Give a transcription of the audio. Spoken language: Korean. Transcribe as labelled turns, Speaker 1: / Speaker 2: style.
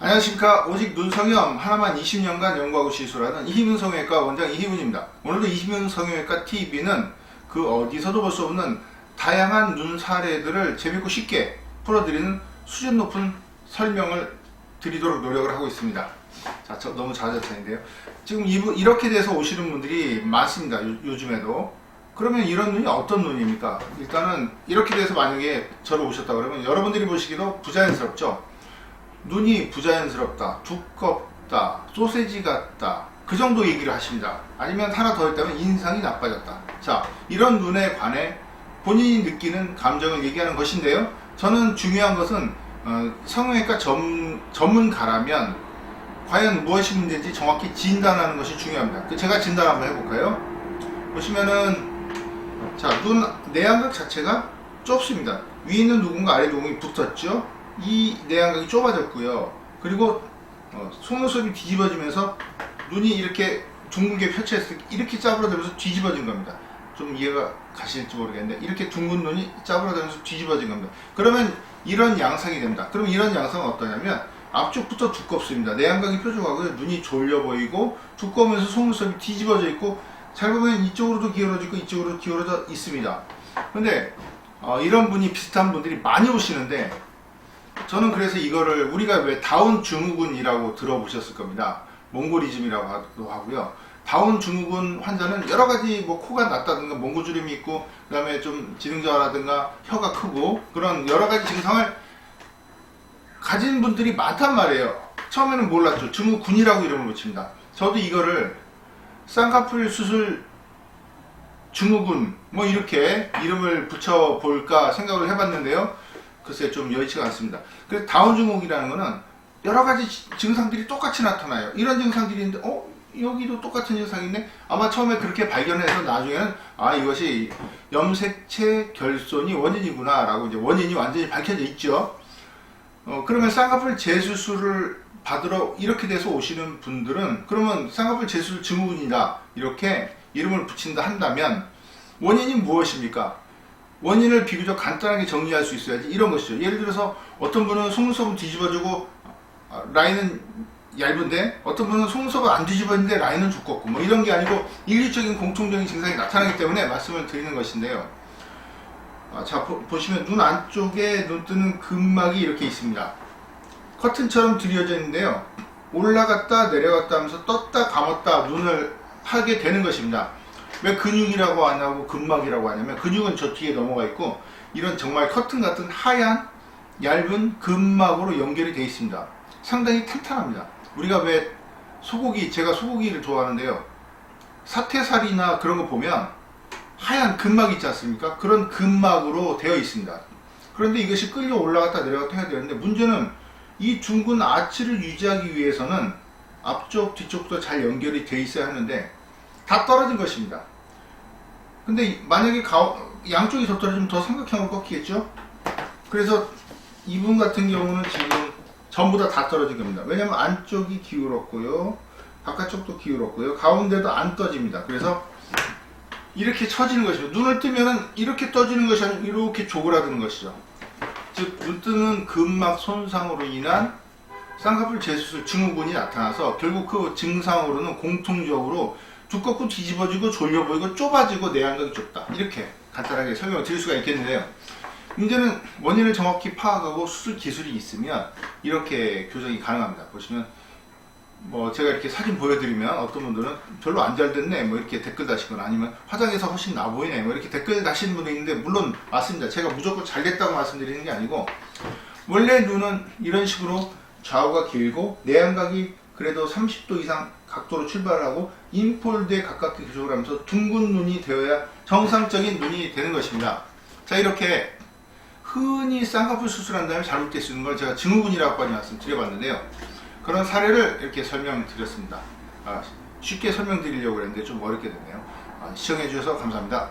Speaker 1: 안녕하십니까. 오직 눈성형 하나만 20년간 연구하고 시술하는 이희문 성형외과 원장 이희문입니다. 오늘도 이희문 성형외과 TV는 그 어디서도 볼 수 없는 다양한 눈 사례들을 재밌고 쉽게 풀어드리는 수준 높은 설명을 드리도록 노력을 하고 있습니다. 자, 너무 자자찬인데요. 지금 이렇게 돼서 오시는 분들이 많습니다. 요즘에도. 그러면 이런 눈이 어떤 눈입니까? 일단은 이렇게 돼서 만약에 저를 오셨다 그러면 여러분들이 보시기도 부자연스럽죠? 눈이 부자연스럽다, 두껍다, 소세지 같다, 그 정도 얘기를 하십니다. 아니면 하나 더 있다면 인상이 나빠졌다. 자, 이런 눈에 관해 본인이 느끼는 감정을 얘기하는 것인데요. 저는 중요한 것은 성형외과 전문가라면 과연 무엇이 문제인지 정확히 진단하는 것이 중요합니다. 제가 진단 한번 해볼까요? 보시면은 자, 눈 내안각 자체가 좁습니다. 위에 있는 누군가 아래 누군가 붙었죠. 이 내안각이 좁아졌고요. 그리고 속눈썹이 뒤집어지면서 눈이 이렇게 둥글게 펼쳐있을 때 이렇게 짜부러들면서 뒤집어진 겁니다. 좀 이해가 가실지 모르겠는데 이렇게 둥근 눈이 짜부러들면서 뒤집어진 겁니다. 그러면 이런 양상이 됩니다. 그럼 이런 양상은 어떠냐면 앞쪽부터 두껍습니다. 내안각이 뾰족하고요. 눈이 졸려 보이고 두꺼우면서 속눈썹이 뒤집어져 있고 잘 보면 이쪽으로도 기울어지고 이쪽으로 기울어져 있습니다. 근데 이런 분이 비슷한 분들이 많이 오시는데 저는 그래서 이거를 우리가 왜 다운 증후군이라고 들어보셨을 겁니다. 몽골이즘이라고 하고요. 다운 증후군 환자는 여러 가지 뭐 코가 낮다든가 몽고주름이 있고 그 다음에 좀 지능저하라든가 혀가 크고 그런 여러 가지 증상을 가진 분들이 많단 말이에요. 처음에는 몰랐죠. 증후군이라고 이름을 붙입니다. 저도 이거를 쌍꺼풀 수술 증후군 뭐 이렇게 이름을 붙여볼까 생각을 해봤는데요. 글쎄 좀 여의치가 않습니다. 그래서 다운 증후군이라는 거는 여러 가지 증상들이 똑같이 나타나요. 이런 증상들이 있는데 여기도 똑같은 증상이 있네. 아마 처음에 그렇게 발견해서 나중에는 이것이 염색체 결손이 원인이구나 라고 이제 원인이 완전히 밝혀져 있죠. 그러면 쌍꺼풀 재수술을 받으러 이렇게 돼서 오시는 분들은 그러면 쌍꺼풀 재수술 증후군이다 이렇게 이름을 붙인다 한다면 원인이 무엇입니까? 원인을 비교적 간단하게 정리할 수 있어야지 이런 것이죠. 예를 들어서 어떤 분은 속눈썹은 뒤집어지고 라인은 얇은데 어떤 분은 속눈썹은 안 뒤집어지는데 라인은 두껍고 뭐 이런 게 아니고 일률적인 공통적인 증상이 나타나기 때문에 말씀을 드리는 것인데요. 자 보시면 눈 안쪽에 눈뜨는 근막이 이렇게 있습니다. 커튼처럼 들여져 있는데요. 올라갔다 내려갔다 하면서 떴다 감았다 눈을 하게 되는 것입니다. 왜 근육이라고 안 하고 근막이라고 하냐면 근육은 저 뒤에 넘어가 있고 이런 정말 커튼 같은 하얀 얇은 근막으로 연결이 되어 있습니다. 상당히 탄탄합니다. 우리가 왜 제가 소고기를 좋아하는데요. 사태살이나 그런 거 보면 하얀 근막이 있지 않습니까? 그런 근막으로 되어 있습니다. 그런데 이것이 끌려 올라갔다 내려갔다 해야 되는데 문제는 이 둥근 아치를 유지하기 위해서는 앞쪽 뒤쪽도 잘 연결이 되어 있어야 하는데 다 떨어진 것입니다. 근데 만약에 양쪽이 더 떨어지면 더 삼각형으로 꺾이겠죠? 그래서 이분 같은 경우는 지금 전부 다 떨어진 겁니다. 왜냐면 안쪽이 기울었고요. 바깥쪽도 기울었고요. 가운데도 안 떠집니다. 그래서 이렇게 처지는 것입니다. 눈을 뜨면은 이렇게 떠지는 것이 아니고 이렇게 쪼그라드는 것이죠. 즉, 눈 뜨는 근막 손상으로 인한 쌍꺼풀 재수술 증후군이 나타나서 결국 그 증상으로는 공통적으로 두껍고 뒤집어지고 졸려 보이고 좁아지고 내안각이 좁다. 이렇게 간단하게 설명을 드릴 수가 있겠는데요. 문제는 원인을 정확히 파악하고 수술 기술이 있으면 이렇게 교정이 가능합니다. 보시면 뭐 제가 이렇게 사진 보여드리면 어떤 분들은 별로 안 잘 됐네 뭐 이렇게 댓글 다시거나 아니면 화장해서 훨씬 나 보이네 뭐 이렇게 댓글 다시는 분이 있는데 물론 맞습니다. 제가 무조건 잘 됐다고 말씀드리는 게 아니고 원래 눈은 이런 식으로 좌우가 길고 내안각이 그래도 30도 이상 각도로 출발하고 인폴드에 가깝게 교정을 하면서 둥근 눈이 되어야 정상적인 눈이 되는 것입니다. 자, 이렇게 흔히 쌍꺼풀 수술한 다음에 잘못될 수 있는 걸 제가 증후군이라고 말씀드려봤는데요. 그런 사례를 이렇게 설명드렸습니다. 쉽게 설명드리려고 했는데 좀 어렵게 됐네요. 시청해주셔서 감사합니다.